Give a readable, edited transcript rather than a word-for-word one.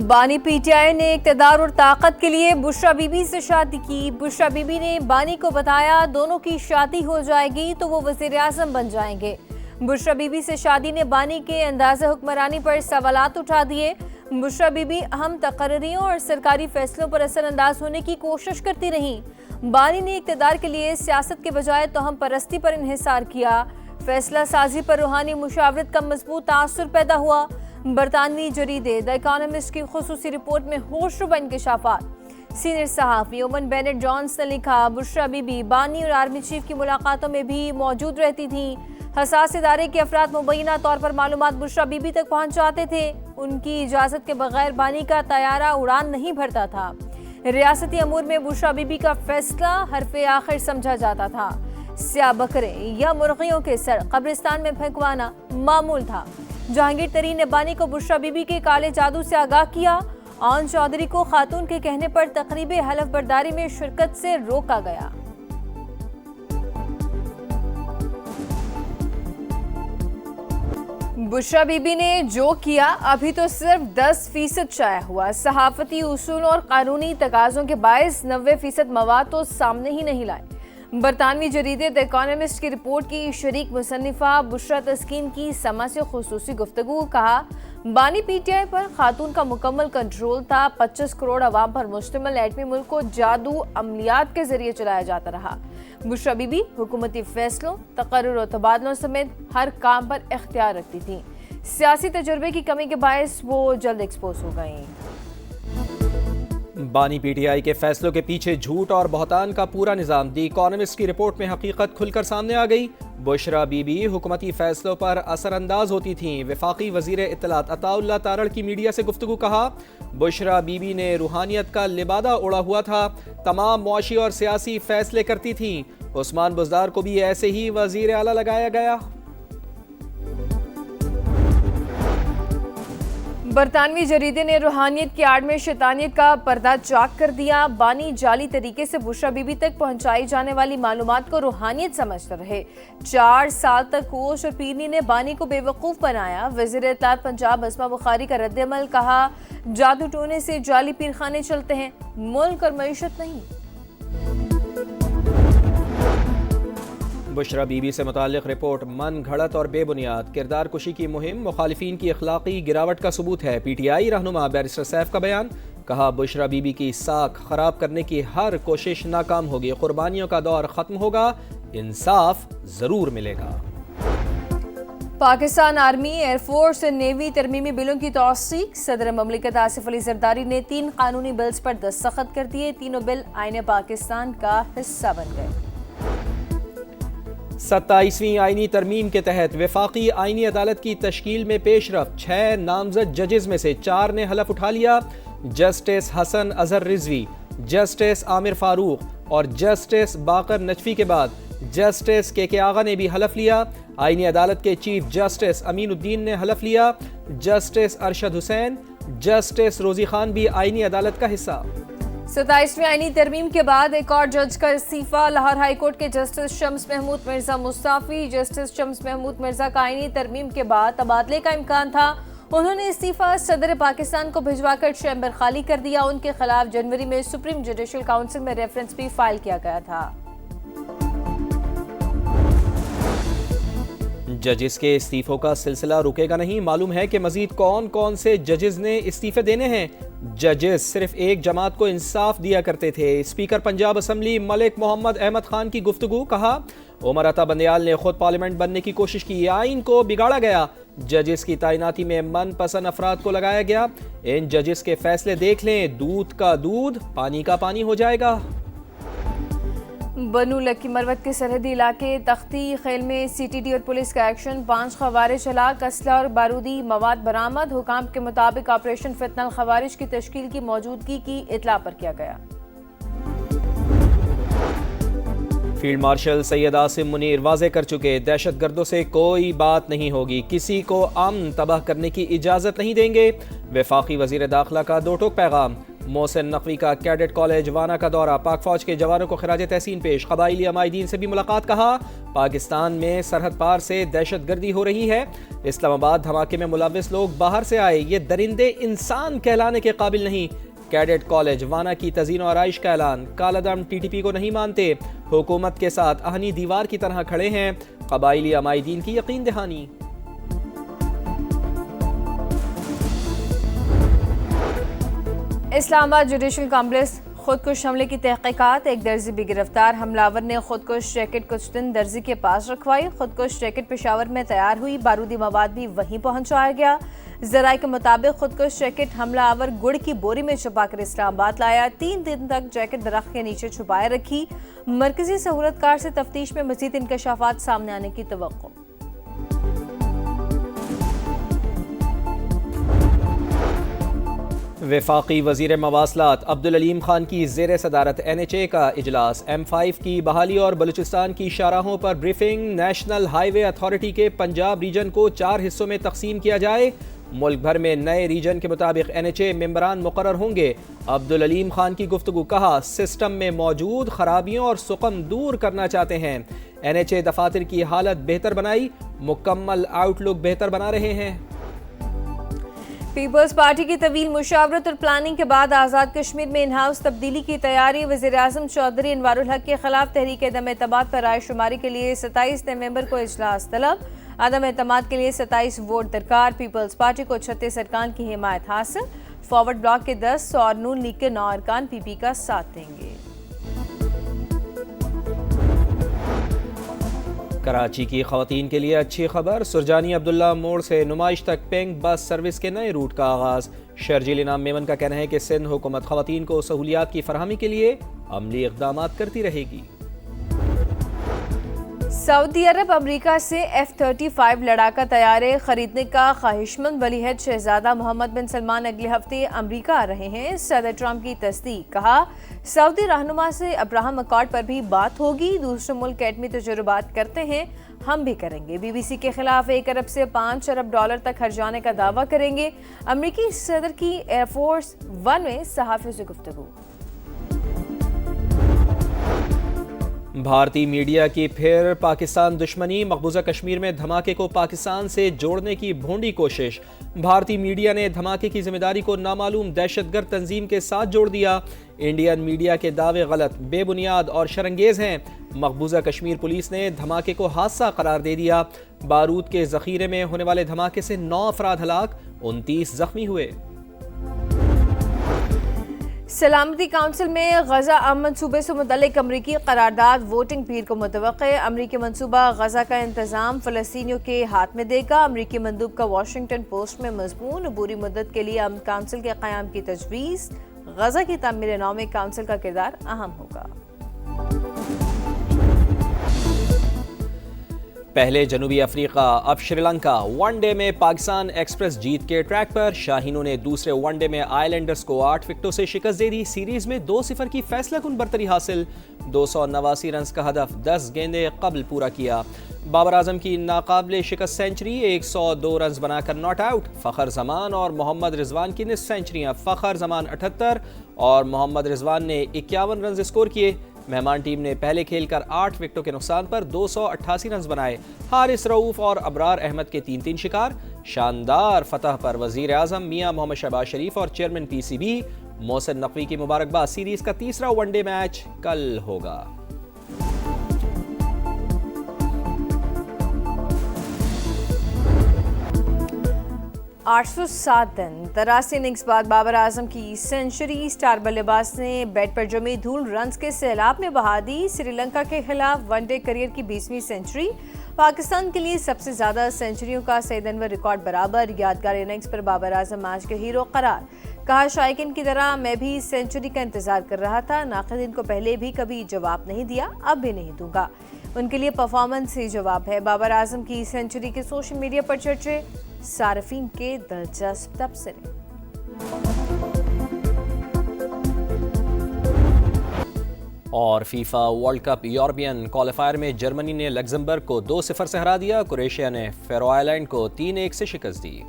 بانی P T I نے اقتدار اور طاقت کے لیے بشرا بی بی سے شادی کی۔ بشرا بی بی نے بانی کو بتایا دونوں کی شادی ہو جائے گی تو وہ وزیر اعظم بن جائیں گے۔ بشرا بی بی سے شادی نے بانی کے انداز حکمرانی پر سوالات اٹھا دیے۔ بشرا بی بی اہم تقرریوں اور سرکاری فیصلوں پر اثر انداز ہونے کی کوشش کرتی رہیں۔ بانی نے اقتدار کے لیے سیاست کے بجائے توہم پرستی پر انحصار کیا۔ فیصلہ سازی پر روحانی مشاورت کا مضبوط تاثر پیدا ہوا۔ برطانوی جریدے دی اکانومسٹ کی خصوصی رپورٹ میں ہوش ربا انکشافات۔ سینئر صحافی اوون بینٹ جونز نے لکھا، بشرا بی بی بانی اور آرمی چیف کی ملاقاتوں میں بھی موجود رہتی تھیں۔ حساس ادارے کے افراد مبینہ طور پر معلومات بشرا بی بی تک پہنچاتے تھے۔ ان کی اجازت کے بغیر بانی کا طیارہ اڑان نہیں بھرتا تھا۔ ریاستی امور میں بشرا بی بی کا فیصلہ حرف آخر سمجھا جاتا تھا۔ سیاہ بکرے یا مرغیوں کے سر قبرستان میں پھینکوانا معمول تھا۔ جہانگیر ترین نے بانی کو بشرا بی بی کے کالے جادو سے آگاہ کیا۔ آن چودھری کو خاتون کے کہنے پر تقریب حلف برداری میں شرکت سے روکا گیا۔ بشرا بی بی نے جو کیا ابھی تو صرف 10% شائع ہوا۔ صحافتی اصول اور قانونی تقاضوں کے باعث 90% مواد تو سامنے ہی نہیں لائے۔ برطانوی جریدے دی اکانومسٹ کی رپورٹ کی شریک مصنفہ بشرا تسکین کی سما سے خصوصی گفتگو، کہا بانی پی ٹی آئی پر خاتون کا مکمل کنٹرول تھا۔ 25 کروڑ عوام پر مشتمل ایٹمی ملک کو جادو عملیات کے ذریعے چلایا جاتا رہا۔ بشرا بی بی حکومتی فیصلوں، تقرر و تبادلوں سمیت ہر کام پر اختیار رکھتی تھیں۔ سیاسی تجربے کی کمی کے باعث وہ جلد ایکسپوز ہو گئیں۔ بانی پی ٹی آئی کے فیصلوں کے پیچھے جھوٹ اور بہتان کا پورا نظام۔ دی اکانومسٹ کی رپورٹ میں حقیقت کھل کر سامنے آ گئی۔ بشرا بی بی حکومتی فیصلوں پر اثر انداز ہوتی تھیں۔ وفاقی وزیر اطلاعات عطا اللہ تارڑ کی میڈیا سے گفتگو، کہا بشرا بی بی نے روحانیت کا لبادہ اوڑھا ہوا تھا، تمام معاشی اور سیاسی فیصلے کرتی تھیں۔ عثمان بزدار کو بھی ایسے ہی وزیر اعلیٰ لگایا گیا۔ برطانوی جریدے نے روحانیت کی آڑ میں شیطانیت کا پردہ چاک کر دیا۔ بانی جعلی طریقے سے بشرا بی بی تک پہنچائی جانے والی معلومات کو روحانیت سمجھتے رہے۔ 4 سال تک کوش اور پیرنی نے بانی کو بے وقوف بنایا۔ وزیر اطلاعات پنجاب اسما بخاری کا رد عمل، کہا جادو ٹونے سے جعلی پیرخانے چلتے ہیں، ملک اور معیشت نہیں۔ بشرا بی بی سے متعلق رپورٹ من گھڑت اور بے بنیاد۔ کردار کشی کی مہم مخالفین کی اخلاقی گراوٹ کا ثبوت ہے۔ پی ٹی آئی رہنما بیرسٹر سیف کا بیان، کہا بشرا بی بی کی ساکھ خراب کرنے کی ہر کوشش ناکام ہوگی۔ قربانیوں کا دور ختم ہوگا، انصاف ضرور ملے گا۔ پاکستان آرمی، ایئر فورس اور نیوی ترمیمی بلوں کی توثیق۔ صدر مملکت آصف علی زرداری نے 3 قانونی بلز پر دستخط کر دیے۔ تینوں بل آئین پاکستان کا حصہ بن گئے۔ 27ویں آئینی ترمیم کے تحت وفاقی آئینی عدالت کی تشکیل میں پیش رفت۔ 6 نامزد ججز میں سے 4 نے حلف اٹھا لیا۔ جسٹس حسن اظہر رضوی، جسٹس عامر فاروق اور جسٹس باقر نجفی کے بعد جسٹس کے آغا نے بھی حلف لیا۔ آئینی عدالت کے چیف جسٹس امین الدین نے حلف لیا۔ جسٹس ارشد حسین، جسٹس روزی خان بھی آئینی عدالت کا حصہ۔ 27ویں آئینی ترمیم کے بعد ایک اور جج کا استعفیٰ۔ لاہور ہائی کورٹ کے جسٹس شمس محمود مرزا مستعفی۔ جسٹس شمس محمود مرزا کا آئینی ترمیم کے بعد تبادلے کا امکان تھا، انہوں نے استعفیٰ صدر پاکستان کو بھجوا کر چیمبر خالی کر دیا۔ ان کے خلاف جنوری میں سپریم جوڈیشل کونسل میں ریفرنس بھی فائل کیا گیا تھا۔ ججز کے استعفوں کا سلسلہ رکے گا نہیں۔ معلوم ہے کہ مزید کون کون سے ججز نے استعفے دینے ہیں۔ ججز صرف ایک جماعت کو انصاف دیا کرتے تھے۔ اسپیکر پنجاب اسمبلی ملک محمد احمد خان کی گفتگو، کہا عمر عطا بندیال نے خود پارلیمنٹ بننے کی کوشش کی، آئین کو بگاڑا گیا۔ ججز کی تعیناتی میں من پسند افراد کو لگایا گیا۔ ان ججز کے فیصلے دیکھ لیں، دودھ کا دودھ پانی کا پانی ہو جائے گا۔ بنو لکی مروت کے سرحدی علاقے تختی خیل میں سی ٹی ڈی اور پولیس کا ایکشن۔ 5 خوارج ہلاک، اسلحہ اور بارودی مواد برآمد۔ حکام کے مطابق آپریشن فتنہ الخوارج کی تشکیل کی موجودگی کی اطلاع پر کیا گیا۔ فیلڈ مارشل سید عاصم منیر واضح کر چکے، دہشت گردوں سے کوئی بات نہیں ہوگی، کسی کو امن تباہ کرنے کی اجازت نہیں دیں گے۔ وفاقی وزیر داخلہ کا دو ٹوک پیغام، محسن نقوی کا کیڈٹ کالج وانا کا دورہ، پاک فوج کے جوانوں کو خراج تحسین پیش، قبائلی عمائدین سے بھی ملاقات، کہا پاکستان میں سرحد پار سے دہشت گردی ہو رہی ہے، اسلام آباد دھماکے میں ملوث لوگ باہر سے آئے، یہ درندے انسان کہلانے کے قابل نہیں۔ کیڈٹ کالج وانا کی تزئین و آرائش کا اعلان، کالعدم ٹی ٹی پی کو نہیں مانتے، حکومت کے ساتھ آہنی دیوار کی طرح کھڑے ہیں، قبائلی عمائدین کی یقین دہانی۔ اسلام آباد جوڈیشل کمپلیکس خودکش حملے کی تحقیقات، ایک درزی بھی گرفتار، حملہ آور نے خودکش جیکٹ کچھ دن درزی کے پاس رکھوائی، خودکش جیکٹ پشاور میں تیار ہوئی، بارودی مواد بھی وہیں پہنچایا گیا۔ ذرائع کے مطابق خودکش جیکٹ حملہ آور گڑ کی بوری میں چھپا کر اسلام آباد لایا، 3 دن تک جیکٹ درخت کے نیچے چھپائے رکھی، مرکزی سہولت کار سے تفتیش میں مزید انکشافات سامنے آنے کی توقع۔ وفاقی وزیر مواصلات عبدالعلیم خان کی زیر صدارت NHA کا اجلاس، M5 کی بحالی اور بلوچستان کی شاہراہوں پر بریفنگ، نیشنل ہائی وے اتھارٹی کے پنجاب ریجن کو 4 حصوں میں تقسیم کیا جائے، ملک بھر میں نئے ریجن کے مطابق NHA ممبران مقرر ہوں گے، عبدالعلیم خان کی گفتگو، کہا سسٹم میں موجود خرابیوں اور سقم دور کرنا چاہتے ہیں، NHA دفاتر کی حالت بہتر بنائی، مکمل آؤٹ لک بہتر بنا رہے ہیں۔ پیپلز پارٹی کی طویل مشاورت اور پلاننگ کے بعد آزاد کشمیر میں ان ہاؤس تبدیلی کی تیاری، وزیر اعظم چودھری انوار الحق کے خلاف تحریک عدم اعتماد پر رائے شماری کے لیے 27 نومبر کو اجلاس طلب، عدم اعتماد کے لیے 27 ووٹ درکار، پیپلز پارٹی کو 36 ارکان کی حمایت حاصل، فارورڈ بلاک کے 10 اور نون لیگ کے 9 ارکان PP کا ساتھ دیں گے۔ کراچی کی خواتین کے لیے اچھی خبر، سرجانی عبداللہ موڑ سے نمائش تک پنک بس سروس کے نئے روٹ کا آغاز، شرجیل انعام میمن کا کہنا ہے کہ سندھ حکومت خواتین کو سہولیات کی فراہمی کے لیے عملی اقدامات کرتی رہے گی۔ سعودی عرب امریکہ سے F-35 لڑاکا طیارے خریدنے کا خواہشمند، ولی عہد شہزادہ محمد بن سلمان اگلے ہفتے امریکہ آ رہے ہیں، صدر ٹرمپ کی تصدیق، کہا سعودی رہنما سے ابراہم اکارڈ پر بھی بات ہوگی، دوسرے ملک ایٹمی تجربات کرتے ہیں، ہم بھی کریں گے، BBC کے خلاف 1 ارب سے 5 ارب ڈالر تک خرچانے کا دعویٰ کریں گے، امریکی صدر کی ایئر فورس 1 میں صحافیوں سے گفتگو۔ بھارتی میڈیا کی پھر پاکستان دشمنی، مقبوضہ کشمیر میں دھماکے کو پاکستان سے جوڑنے کی بھونڈی کوشش، بھارتی میڈیا نے دھماکے کی ذمہ داری کو نامعلوم دہشت گرد تنظیم کے ساتھ جوڑ دیا، انڈین میڈیا کے دعوے غلط، بے بنیاد اور شرنگیز ہیں، مقبوضہ کشمیر پولیس نے دھماکے کو حادثہ قرار دے دیا، بارود کے ذخیرے میں ہونے والے دھماکے سے 9 افراد ہلاک، 29 زخمی ہوئے۔ سلامتی کونسل میں غزہ منصوبے سے متعلق امریکی قرارداد ووٹنگ پیر کو متوقع، امریکی منصوبہ غزہ کا انتظام فلسطینیوں کے ہاتھ میں دے گا، امریکی مندوب کا واشنگٹن پوسٹ میں مضمون، عبوری مدت کے لیے امن کونسل کے قیام کی تجویز، غزہ کی تعمیر نو میں کونسل کا کردار اہم ہوگا۔ پہلے جنوبی افریقہ اب شری لنکا، ون ڈے میں پاکستان ایکسپریس جیت کے ٹریک پر، شاہینوں نے دوسرے ون ڈے میں آئی لینڈرز کو 8 وکٹوں سے شکست دے دی، سیریز میں 2-0 کی فیصلہ کن برتری حاصل، 289 رنز کا ہدف 10 گیندیں قبل پورا کیا، بابر اعظم کی ناقابل شکست سینچری، 102 رنز بنا کر ناٹ آؤٹ، فخر زمان اور محمد رضوان کی نصف سینچریاں، فخر زمان 78 اور محمد رضوان نے 51 رنز اسکور کیے، مہمان ٹیم نے پہلے کھیل کر 8 وکٹوں کے نقصان پر 288 رنز بنائے، حارث رؤوف اور ابرار احمد کے 3 شکار، شاندار فتح پر وزیر اعظم میاں محمد شہباز شریف اور چیئرمین PCB محسن نقوی کی مبارکباد، سیریز کا تیسرا ون ڈے میچ کل ہوگا۔ 807 دن 83 اننگز بعد بابر اعظم کی سینچری، سٹار بلے باز نے بیٹ پر جمی دھول رنز کے سیلاب میں بہا دی، سری لنکا کے خلاف ون ڈے کیریئر کی 20ویں سینچری، پاکستان کے لیے سب سے زیادہ سینچریوں کا سعید انور ریکارڈ برابر، یادگار اننگز پر بابر اعظم میچ کے ہیرو قرار، کہا شائقین کی طرح میں بھی سینچری کا انتظار کر رہا تھا، ناقدین کو پہلے بھی کبھی جواب نہیں دیا، اب بھی نہیں دوں گا، ان کے لیے پرفارمنس ہی جواب ہے، بابر اعظم کی سینچری کے سوشل میڈیا پر چرچے، صارفین کے دلچسپ تبصرے۔ اور FIFA world cup European qualifier میں جرمنی نے لگزمبرگ کو 2-0 سے ہرا دیا، کروشیا نے فیرو آئلینڈ کو 3-1 سے شکست دی۔